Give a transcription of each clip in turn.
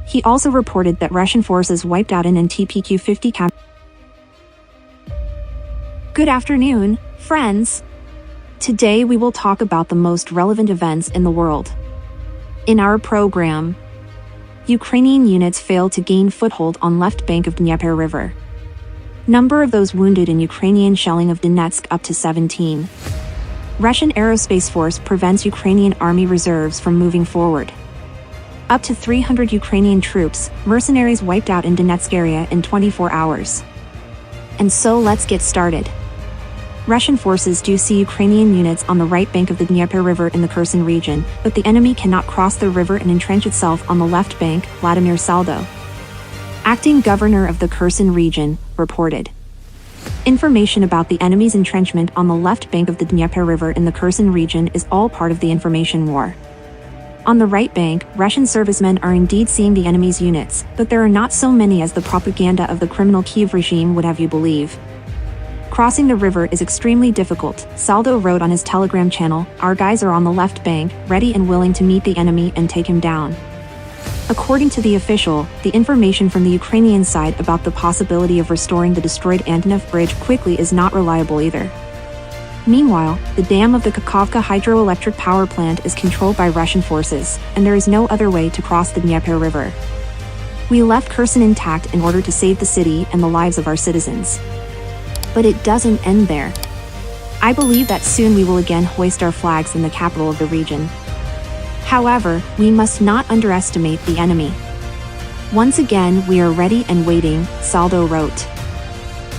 He also reported that Russian forces wiped out an TPQ-50 counter. Good afternoon, friends. Today we will talk about the most relevant events in the world. In our program, Ukrainian units failed to gain foothold on left bank of Dnieper River. Number of those wounded in Ukrainian shelling of Donetsk up to 17. Russian Aerospace Force prevents Ukrainian army reserves from moving forward. Up to 300 Ukrainian troops, mercenaries wiped out in Donetsk area in 24 hours. And so let's get started. Russian forces do see Ukrainian units on the right bank of the Dnieper River in the Kherson region, but the enemy cannot cross the river and entrench itself on the left bank, Vladimir Saldo, acting governor of the Kherson region, reported. Information about the enemy's entrenchment on the left bank of the Dnieper River in the Kherson region is all part of the information war. On the right bank, Russian servicemen are indeed seeing the enemy's units, but there are not so many as the propaganda of the criminal Kiev regime would have you believe. Crossing the river is extremely difficult, Saldo wrote on his Telegram channel. Our guys are on the left bank, ready and willing to meet the enemy and take him down. According to the official, the information from the Ukrainian side about the possibility of restoring the destroyed Antonov Bridge quickly is not reliable either. Meanwhile, the dam of the Kakhovka hydroelectric power plant is controlled by Russian forces, and there is no other way to cross the Dnieper River. We left Kherson intact in order to save the city and the lives of our citizens. But it doesn't end there. I believe that soon we will again hoist our flags in the capital of the region. However, we must not underestimate the enemy. Once again we are ready and waiting, Saldo wrote.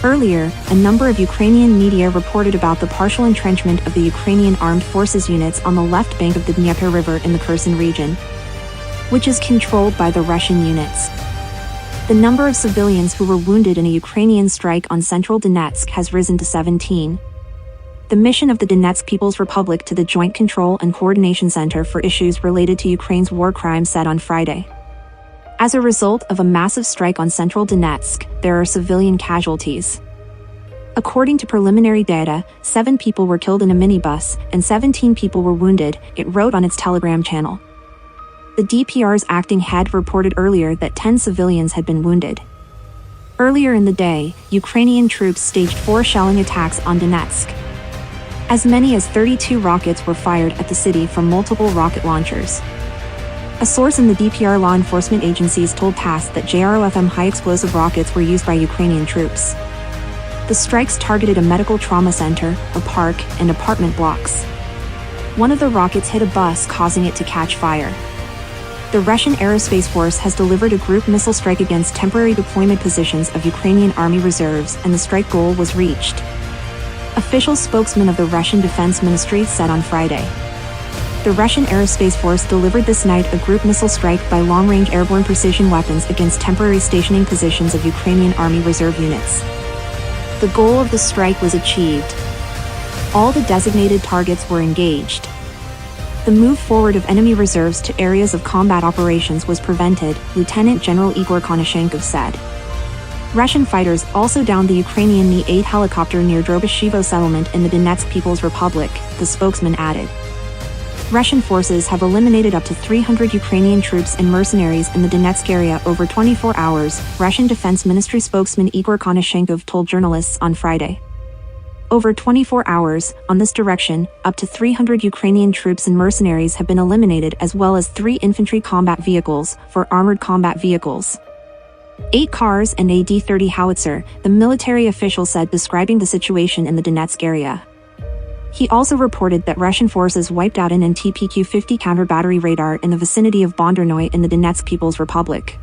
Earlier, a number of Ukrainian media reported about the partial entrenchment of the Ukrainian armed forces units on the left bank of the Dnieper River in the Kherson region, which is controlled by the Russian units. The number of civilians who were wounded in a Ukrainian strike on central Donetsk has risen to 17. The mission of the Donetsk People's Republic to the Joint Control and Coordination Center for Issues Related to Ukraine's War Crimes said on Friday. As a result of a massive strike on central Donetsk, there are civilian casualties. According to preliminary data, 7 people were killed in a minibus, and 17 people were wounded, it wrote on its Telegram channel. The DPR's acting head reported earlier that 10 civilians had been wounded. Earlier in the day, Ukrainian troops staged 4 shelling attacks on Donetsk. As many as 32 rockets were fired at the city from multiple rocket launchers. A source in the DPR law enforcement agencies told TASS that JROFM high-explosive rockets were used by Ukrainian troops. The strikes targeted a medical trauma center, a park, and apartment blocks. One of the rockets hit a bus, causing it to catch fire. The Russian Aerospace Force has delivered a group missile strike against temporary deployment positions of Ukrainian army reserves, and the strike goal was reached. Official spokesman of the Russian Defense Ministry said on Friday. The Russian Aerospace Force delivered this night a group missile strike by long-range airborne precision weapons against temporary stationing positions of Ukrainian army reserve units. The goal of the strike was achieved. All the designated targets were engaged. The move forward of enemy reserves to areas of combat operations was prevented, Lieutenant General Igor Konashenkov said. Russian fighters also downed the Ukrainian Mi-8 helicopter near Drobyshevo settlement in the Donetsk People's Republic, the spokesman added. Russian forces have eliminated up to 300 Ukrainian troops and mercenaries in the Donetsk area over 24 hours, Russian Defense Ministry spokesman Igor Konashenkov told journalists on Friday. Over 24 hours, on this direction, up to 300 Ukrainian troops and mercenaries have been eliminated, as well as 3 infantry combat vehicles, 4 armored combat vehicles, 8 cars and a D-30 howitzer, the military official said, describing the situation in the Donetsk area. He also reported that Russian forces wiped out an TPQ-50 counter-battery radar in the vicinity of Bondarnoy in the Donetsk People's Republic.